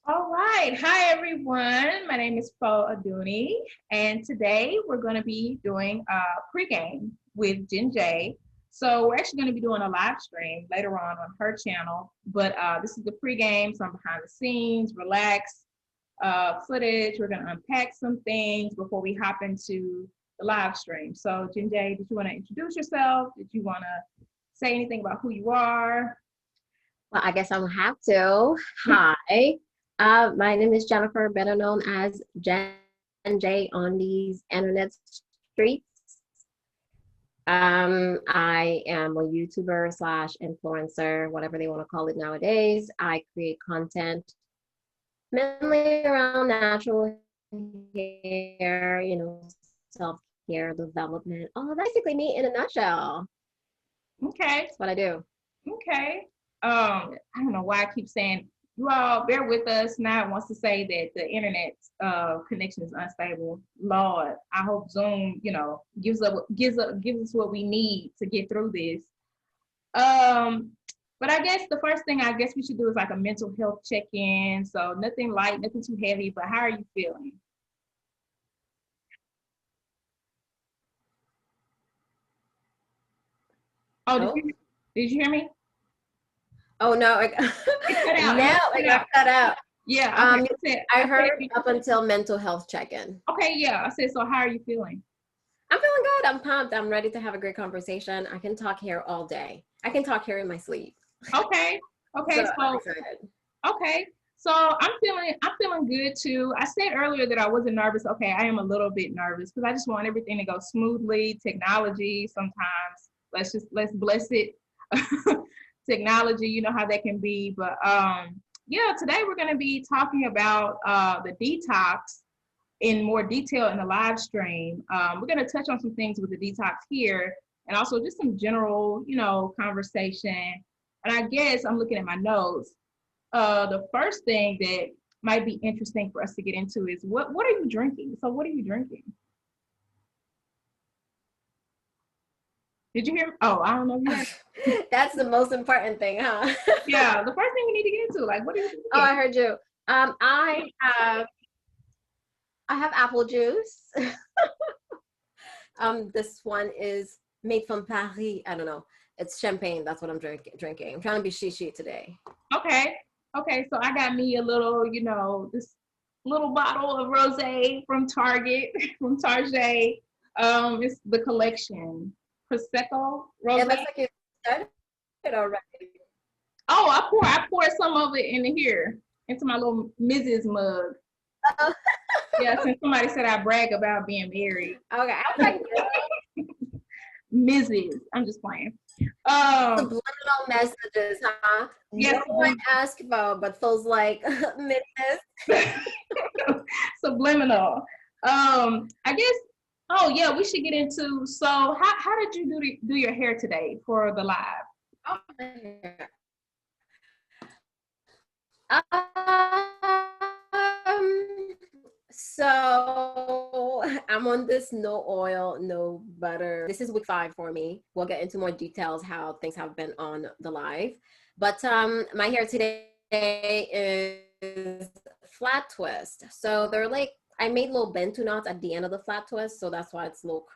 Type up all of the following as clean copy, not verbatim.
All right. Hi, everyone. My name is Adunni, and today we're going to be doing a pregame with Jenn. So we're actually going to be doing a live stream later on her channel, but this is the pregame, some behind the scenes, relax footage. We're going to unpack some things before we hop into the live stream. So Jenn, did you want to introduce yourself? Did you want to say anything about who you are? Well, I guess I'll have to. Hi, my name is Jennifer, better known as Jenn on these internet streets. I am a YouTuber slash influencer, whatever they want to call it nowadays. I create content mainly around natural hair, self-care, development. Oh, that's basically me in a nutshell. Okay. That's what I do. Okay. I don't know why I keep saying you all bear with us. Now it wants to say that the internet connection is unstable. Lord, I hope Zoom, gives us what we need to get through this. But I guess the first thing I guess we should do is like a mental health check-in. So nothing light, nothing too heavy, but how are you feeling? Oh, did you hear me? Oh no, It cut out. now I got cut out. Yeah. I heard up until mental health check-in. Okay, yeah. I said, so how are you feeling? I'm feeling good. I'm pumped. I'm ready to have a great conversation. I can talk hair all day. I can talk hair in my sleep. Okay. So I'm excited. Okay. So I'm feeling good too. I said earlier that I wasn't nervous. Okay, I am a little bit nervous because I just want everything to go smoothly. Technology sometimes let's bless it. Technology, you know how that can be. But yeah, today we're gonna be talking about the detox in more detail in the live stream. We're going to touch on some things with the detox here and also just some general, conversation. And I guess I'm looking at my notes. The first thing that might be interesting for us to get into is what are you drinking? So what are you drinking? Did you hear? Oh, I don't know if you heard. That's the most important thing, huh? Yeah, the first thing we need to get into, like, what are you drinking? Oh, I heard you. I have apple juice. This one is made from Paris. I don't know. It's champagne. That's what I'm drinking. I'm trying to be shishi today. Okay. So I got me a little, this little bottle of rosé from Target, from Target. It's the collection Prosecco rosé. Yeah, that's like you started already. Oh, I poured some of it in here into my little Mrs. mug. Oh. Yeah, since somebody said I brag about being married. Okay, I was like, Mrs. I'm just playing. Subliminal messages, huh? Yes, no one asked about, but feels like Mrs. Subliminal. I guess. Oh yeah, we should get into. So how did you do your hair today for the live? Oh, so I'm on this no oil, no butter. This is week 5 for me. We'll get into more details how things have been on the live. But my hair today is flat twist. So they're like, I made little bento knots at the end of the flat twist. So that's why it's a little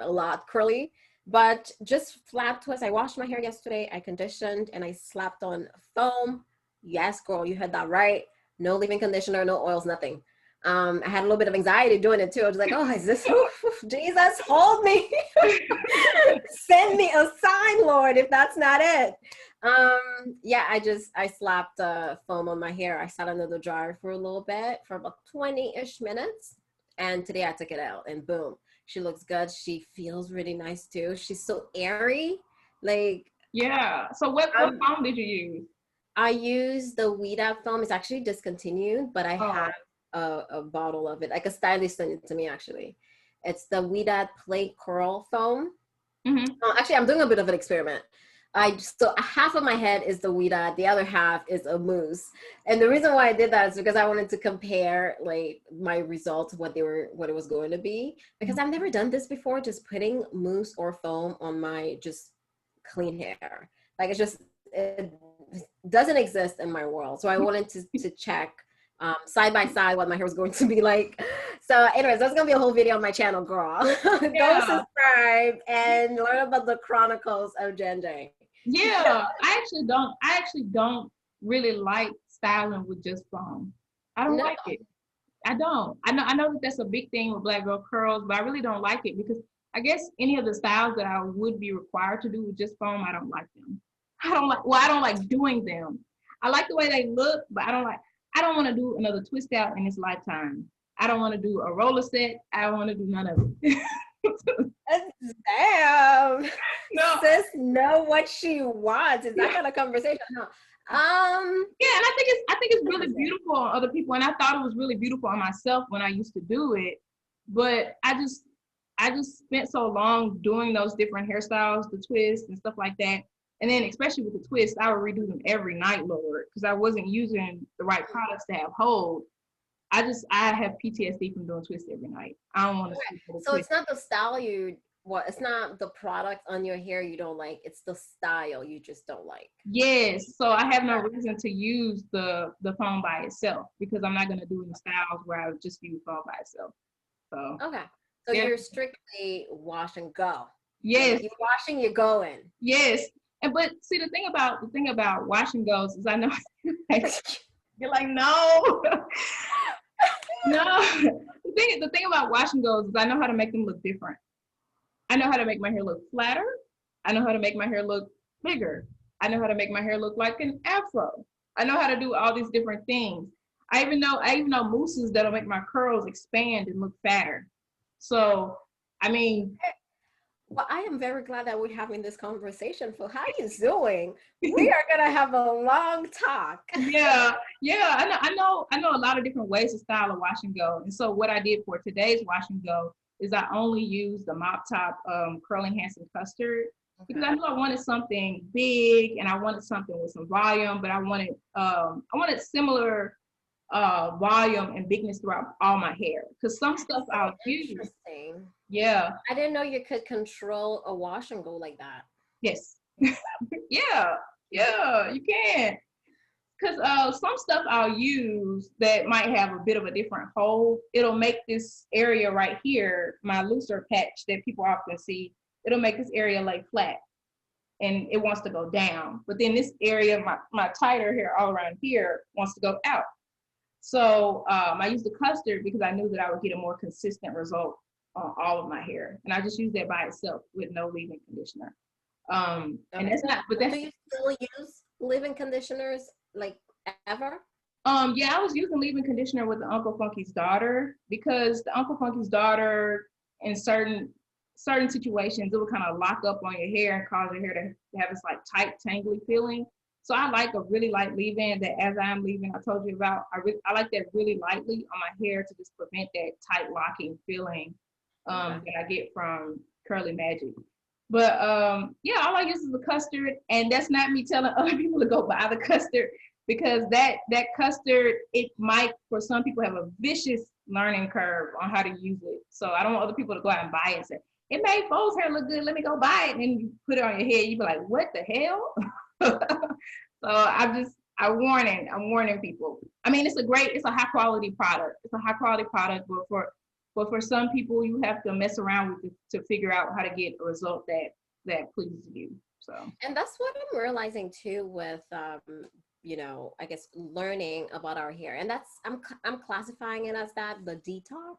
a lot curly. But just flat twist. I washed my hair yesterday. I conditioned and I slapped on foam. Yes, girl, you heard that right. No leave-in conditioner, no oils, nothing. I had a little bit of anxiety doing it too. I was like, oh, is this, Jesus, hold me. Send me a sign, Lord, if that's not it. Yeah, I slapped foam on my hair. I sat under the dryer for a little bit, for about 20-ish minutes. And today I took it out and boom, she looks good. She feels really nice too. She's so airy. Like, yeah. So what foam did you use? I use the Weedat foam. It's actually discontinued, but I have a bottle of it. Like a stylist sent it to me, actually. It's the Weedat Play Curl foam. Mm-hmm. Actually, I'm doing a bit of an experiment. So half of my head is the Weedat, the other half is a mousse. And the reason why I did that is because I wanted to compare like my results, what it was going to be. Because I've never done this before, just putting mousse or foam on my just clean hair. Like it doesn't exist in my world. So I wanted to check side by side what my hair was going to be like. So anyways, that's gonna be a whole video on my channel, girl. Go subscribe and learn about the chronicles of Jenn. Yeah, I actually don't really like styling with just foam. I don't like it. I don't. I know that that's a big thing with black girl curls, but I really don't like it because I guess any of the styles that I would be required to do with just foam, I don't like them. I don't like doing them. I like the way they look, but I don't want to do another twist out in this lifetime. I don't want to do a roller set. I don't want to do none of it. Damn. No. Sis know what she wants. Is that kind of conversation? No. Yeah, and I think it's really beautiful on other people, and I thought it was really beautiful on myself when I used to do it. But I just spent so long doing those different hairstyles, the twists and stuff like that. And then especially with the twist, I would redo them every night, Lord, because I wasn't using the right products to have hold. I have PTSD from doing twists every night. I don't want to. So it's not the style it's not the product on your hair you don't like. It's the style you just don't like. Yes. So I have no reason to use the foam by itself because I'm not going to do any styles where I would just use foam by itself. So okay. So you're strictly wash and go. Yes. You're washing, you're going. Yes. But see, the thing about wash and goes is I know you're like, no. No. The thing about wash and goes is I know how to make them look different. I know how to make my hair look flatter. I know how to make my hair look bigger. I know how to make my hair look like an afro. I know how to do all these different things. I even know mousses that'll make my curls expand and look fatter. So, I mean, well, I am very glad that we're having this conversation. So how you doing? We are gonna have a long talk. Yeah. I know a lot of different ways to style a wash and go. And so what I did for today's wash and go is I only used the mop top curling Hanson custard because I knew I wanted something big and I wanted something with some volume, but I wanted similar volume and bigness throughout all my hair because some stuff I'll use. Interesting. Yeah. I didn't know you could control a wash and go like that. Yes. Yeah, you can. Because some stuff I'll use that might have a bit of a different hold, it'll make this area right here, my looser patch that people often see, it'll make this area lay flat and it wants to go down. But then this area, my tighter hair all around here wants to go out. So I used the custard because I knew that I would get a more consistent result on all of my hair. And I just use that by itself with no leave-in conditioner. And that's not, but that's. Do you still use leave-in conditioners like ever? Yeah, I was using leave-in conditioner with the Uncle Funky's daughter because the Uncle Funky's daughter in certain situations, it would kind of lock up on your hair and cause your hair to have this like tight, tangly feeling. So I like a really light leave-in that as I'm leaving, I told you about, I like that really lightly on my hair to just prevent that tight locking feeling that I get from Curly Magic. But yeah, all I use is the custard, and that's not me telling other people to go buy the custard because that custard, it might for some people have a vicious learning curve on how to use it. So I don't want other people to go out and buy it and say, it made Fo's hair look good, let me go buy it. And then you put it on your head, you be like, what the hell? So I'm warning people. I mean, it's a high quality product. It's a high quality product, but for some people, you have to mess around with it to figure out how to get a result that pleases you. So. And that's what I'm realizing too with, I guess learning about our hair, and I'm classifying it as the detox,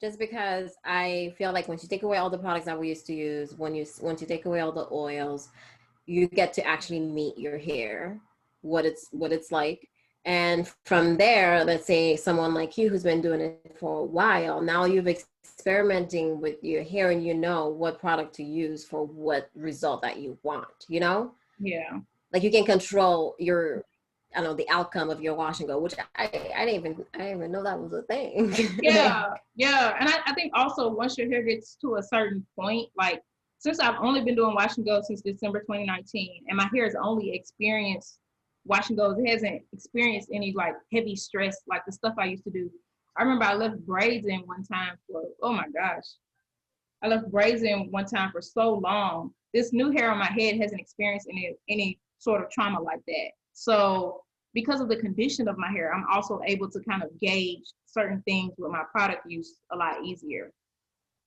just because I feel like once you take away all the products that we used to use, once you take away all the oils, you get to actually meet your hair, what it's like. And from there, let's say someone like you who's been doing it for a while, now you've experimenting with your hair and you know what product to use for what result that you want, Yeah. Like you can control the outcome of your wash and go, which I didn't even know that was a thing. Yeah. And I think also once your hair gets to a certain point, like since I've only been doing wash and go since December 2019, and my hair has only experienced wash and goes, it hasn't experienced any like heavy stress like the stuff I used to do. I remember I left braids in one time for, oh my gosh. I left braids in one time for so long. This new hair on my head hasn't experienced any sort of trauma like that. So because of the condition of my hair, I'm also able to kind of gauge certain things with my product use a lot easier.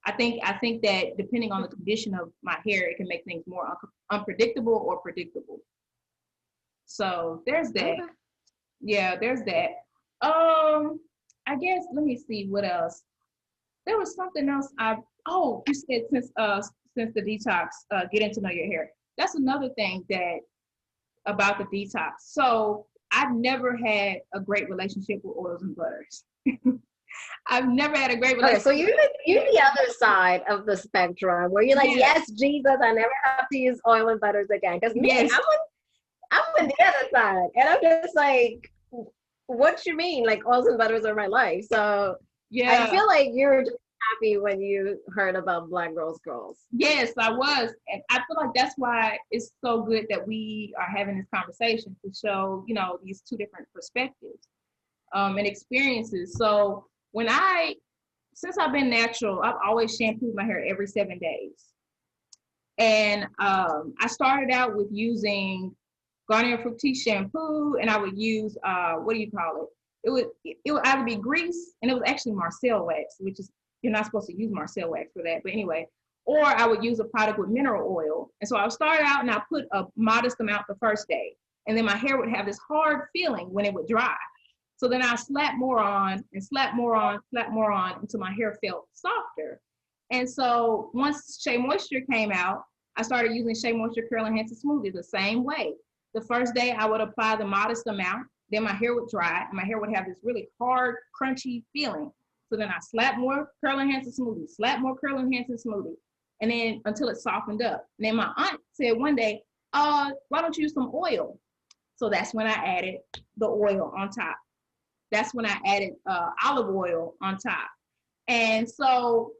I think that depending on the condition of my hair, it can make things more unpredictable or predictable. So there's that. Okay. Yeah, there's that. I guess let me see what else. There was something else you said since the detox, getting to know your hair. That's another thing that about the detox. So I've never had a great relationship with oils and butters. I've never had a great Okay, relationship. so you're the other side of the spectrum where you're like, Yes. yes, Jesus, I never have to use oil and butters again. Because me, Yes. I'm on the other side, and I'm just like, what you mean? Like oils and butters are my life. So Yeah. I feel like you're just happy when you heard about Black Girls Girls. Yes, I was. And I feel like that's why it's so good that we are having this conversation to show, these two different perspectives and experiences. So since I've been natural, I've always shampooed my hair every 7 days. And I started out with using Garnier Fructis shampoo, and I would use, what do you call it? It would either be grease, and it was actually Marcel wax, which is, you're not supposed to use Marcel wax for that, but anyway. Or I would use a product with mineral oil. And so I would start out and I put a modest amount the first day. And then my hair would have this hard feeling when it would dry. So then I slap more on and slap more on until my hair felt softer. And so once Shea Moisture came out, I started using Shea Moisture Curl Enhancing Smoothie the same way. The first day I would apply the modest amount, then my hair would dry and my hair would have this really hard, crunchy feeling. So then I slap more Curl Enhancing Smoothie, slap more Curl Enhancing Smoothie, and then until it softened up. And then my aunt said one day, why don't you use some oil? So that's when I added the oil on top. That's when I added olive oil on top. And so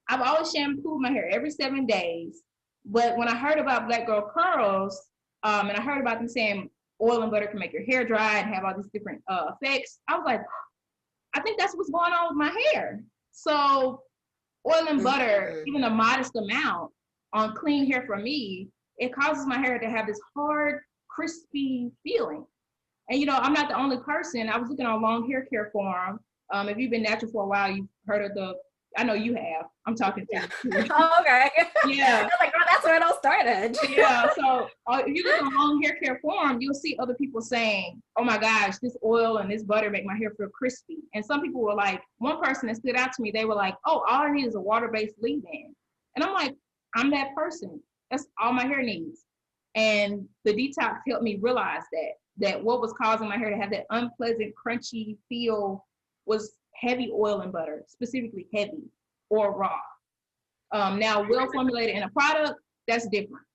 I've always shampooed my hair every 7 days. But when I heard about Black Girl Curls, and I heard about them saying oil and butter can make your hair dry and have all these different effects, I was like, I think that's what's going on with my hair. So oil and butter, even a modest amount on clean hair for me, it causes my hair to have this hard, crispy feeling. And I'm not the only person. I was looking on Long Hair Care Forum. If you've been natural for a while, you've heard of I know you have. I'm talking to you. Oh, okay. Yeah. I was like, girl, that's where it all started. Yeah. So if you look on Long Hair Care Forum, you'll see other people saying, oh my gosh, this oil and this butter make my hair feel crispy. And some people were like, one person that stood out to me, they were like, oh, all I need is a water-based leave-in. And I'm like, I'm that person. That's all my hair needs. And the detox helped me realize that what was causing my hair to have that unpleasant, crunchy feel was heavy oil and butter, specifically heavy or raw. Now, well formulated in a product, that's different.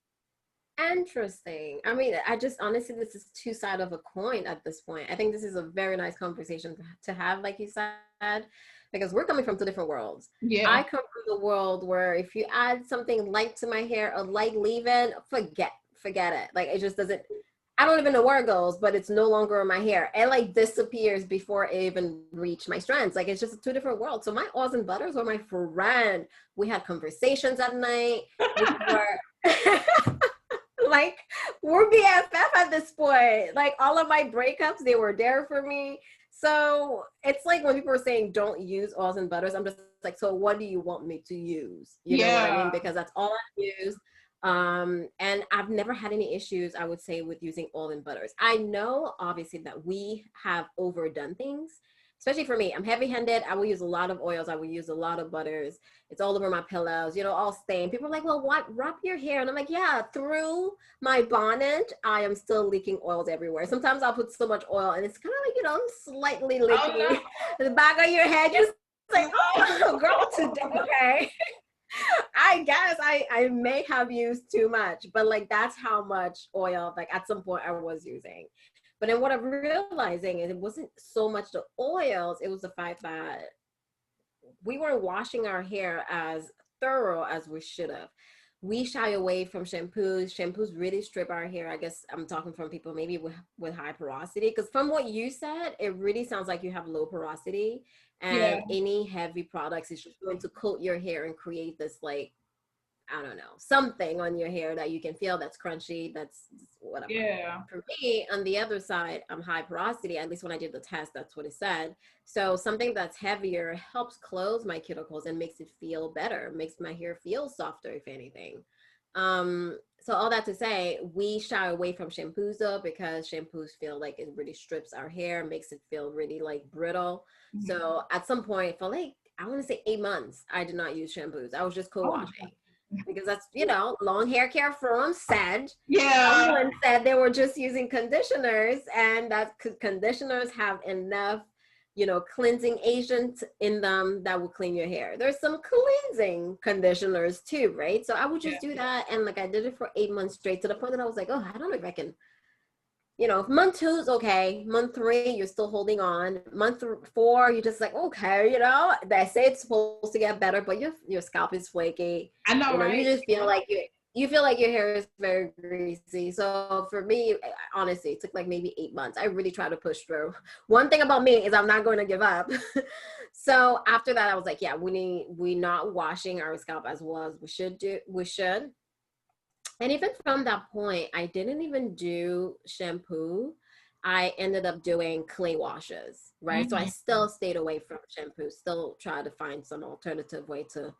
Interesting. I mean, I just honestly, this is two sides of a coin at this point. I think this is a very nice conversation to have, like you said, because we're coming from two different worlds. Yeah. I come from the world where if you add something light to my hair, a light leave-in, forget it. Like it just doesn't, I don't even know where it goes, but it's no longer in my hair. It like disappears before it even reached my strands. Like it's just two different worlds. So my oils and butters were my friend. We had conversations at night. We were like, we're BFF at this point. Like all of my breakups, they were there for me. So it's like when people are saying don't use oils and butters, I'm just like, so what do you want me to use? You know what I mean? Because that's all I use. And I've never had any issues, I would say, with using oil and butters. I know obviously that we have overdone things, especially for me. I'm heavy-handed. I will use a lot of oils. I will use a lot of butters. It's all over my pillows, all stained. People are like, well, what, wrap your hair? And I'm like, yeah, through my bonnet, I am still leaking oils everywhere. Sometimes I'll put so much oil and it's kind of like, slightly leaking the back of your head. Just like, oh, girl, today, okay. I guess I may have used too much, but like that's how much oil like at some point I was using. But then what I'm realizing is it wasn't so much the oils, it was the fact that we weren't washing our hair as thorough as we should have. We shy away from shampoos. Shampoos really strip our hair. I guess I'm talking from people maybe with high porosity, because from what you said, it really sounds like you have low porosity. And any heavy products is just going to coat your hair and create this like I don't know, something on your hair that you can feel that's crunchy, that's whatever. Yeah. For me, on the other side, I'm high porosity. At least when I did the test, that's what it said. So something that's heavier helps close my cuticles and makes it feel better, makes my hair feel softer, if anything. So all that to say, we shy away from shampoos though, because shampoos feel like it really strips our hair, makes it feel really like brittle. Mm-hmm. So at some point, for like, I want to say 8 months, I did not use shampoos. I was just co-washing. Because that's, you know, long hair care forum said, someone said they were just using conditioners, and that conditioners have enough, you know, cleansing agents in them that will clean your hair. There's some cleansing conditioners too, right? So I would just do that, and like I did it for 8 months straight, to the point that I was like, oh, I don't know if I can, you know, month 2 is okay. Month 3, you're still holding on. Month 4, you're just like, okay, you know, they say it's supposed to get better, but your scalp is flaky. I know, you know, right? You just feel like you feel like your hair is very greasy. So for me, honestly, it took like maybe 8 months. I really try to push through. One thing about me is I'm not going to give up. So after that, I was like, yeah, we're not washing our scalp as well as we should. And even from that point, I didn't even do shampoo. I ended up doing clay washes, right? Mm-hmm. So I still stayed away from shampoo, still try to find some alternative way to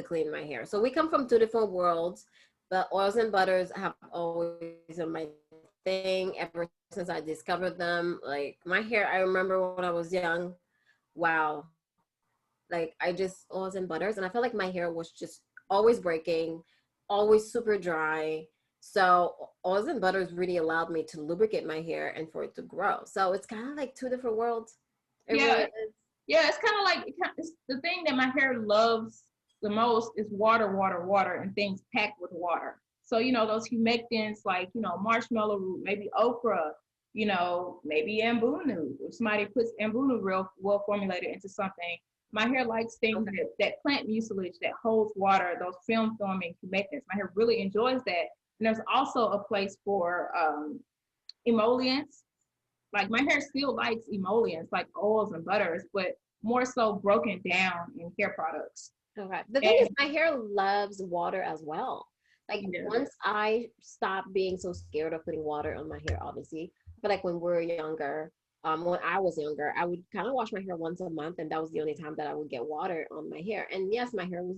clean my hair. So we come from 2 different worlds, but oils and butters have always been my thing ever since I discovered them. Like my hair, I remember when I was young, wow, like I just oils and butters, and I felt like my hair was just always breaking, always super dry. So oils and butters really allowed me to lubricate my hair and for it to grow. So it's kind of like 2 different worlds. It really is. Yeah, it's kind of like, it's the thing that my hair loves the most is water, water, water, and things packed with water. So, you know, those humectants like, you know, marshmallow root, maybe okra, you know, maybe ambunu. If somebody puts ambunu real well formulated into something, my hair likes things that plant mucilage that holds water, those film forming humectants. My hair really enjoys that. And there's also a place for emollients. Like my hair still likes emollients, like oils and butters, but more so broken down in hair products. Okay. The thing is, my hair loves water as well. Like once I stopped being so scared of putting water on my hair, obviously, but like when we were younger, when I was younger, I would kind of wash my hair once a month, and that was the only time that I would get water on my hair. And yes, my hair was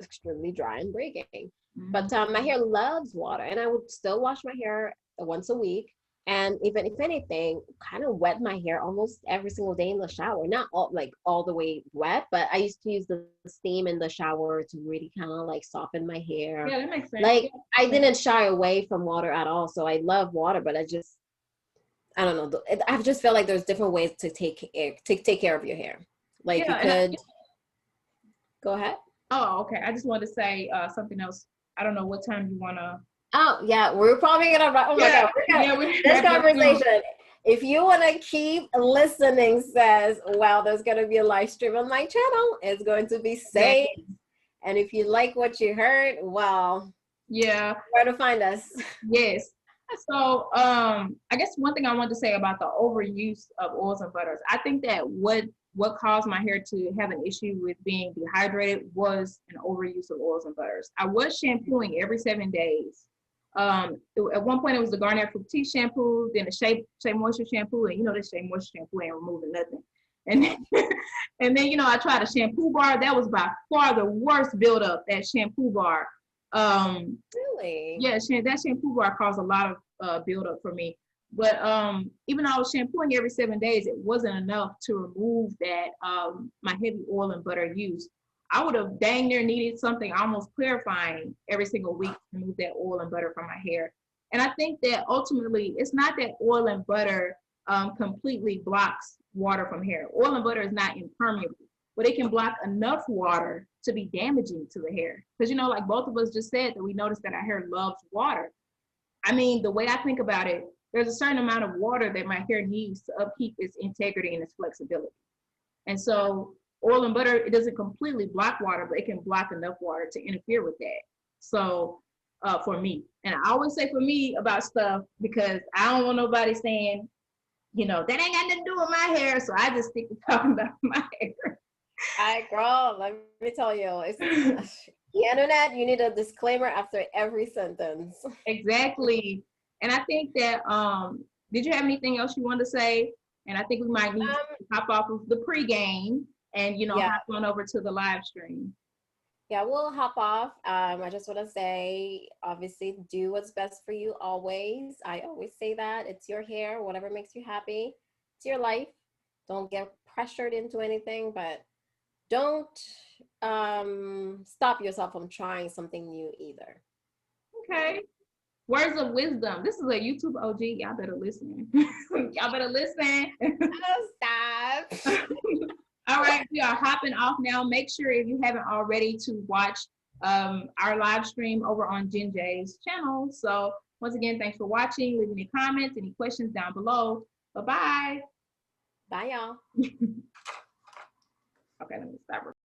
extremely dry and breaking, but my hair loves water, and I would still wash my hair once a week. And even if anything, kind of wet my hair almost every single day in the shower. Not all the way wet, but I used to use the steam in the shower to really kind of like soften my hair. Yeah, that makes sense. Like I didn't shy away from water at all. So I love water, but I don't know. I just feel like there's different ways to take care of your hair. Like you could go ahead. Oh, okay. I just wanted to say something else. I don't know what time you want to. Oh, yeah, we're probably going to, oh my God, this conversation. If you want to keep listening, says, well, there's going to be a live stream on my channel. It's going to be saved. And if you like what you heard, well, where to find us? Yes. So I guess one thing I wanted to say about the overuse of oils and butters, I think that what caused my hair to have an issue with being dehydrated was an overuse of oils and butters. I was shampooing every 7 days. At one point it was the Garnier Fructis shampoo, then the Shea Moisture shampoo, and you know this Shea Moisture shampoo ain't removing nothing. And then you know I tried a shampoo bar. That was by far the worst buildup. That shampoo bar. Really? Yeah, that shampoo bar caused a lot of buildup for me. But even though I was shampooing every 7 days, it wasn't enough to remove that my heavy oil and butter use. I would have dang near needed something almost clarifying every single week to remove that oil and butter from my hair. And I think that ultimately, it's not that oil and butter completely blocks water from hair. Oil and butter is not impermeable, but it can block enough water to be damaging to the hair. Because, you know, like both of us just said, that we noticed that our hair loves water. I mean, the way I think about it, there's a certain amount of water that my hair needs to upkeep its integrity and its flexibility. And so oil and butter, it doesn't completely block water, but it can block enough water to interfere with that. So for me, and I always say for me about stuff, because I don't want nobody saying, you know, that ain't got nothing to do with my hair. So I just stick to talking about my hair. Girl, let me tell you, The internet, you need a disclaimer after every sentence. Exactly. And I think that did you have anything else you want to say? And I think we might need to hop off of the pregame and Yeah. hop on over to the live stream. Yeah, we'll hop off. I just want to say, obviously, do what's best for you always. I always say that. It's your hair, whatever makes you happy. It's your life. Don't get pressured into anything, but don't stop yourself from trying something new either. Okay. Words of wisdom. This is a YouTube OG. Y'all better listen. Y'all better listen. Oh, stop. All right, we are hopping off now. Make sure if you haven't already to watch our live stream over on Jen J's channel. So once again, thanks for watching. Leave any comments, any questions down below. Bye-bye. Bye, y'all. Okay, let me stop.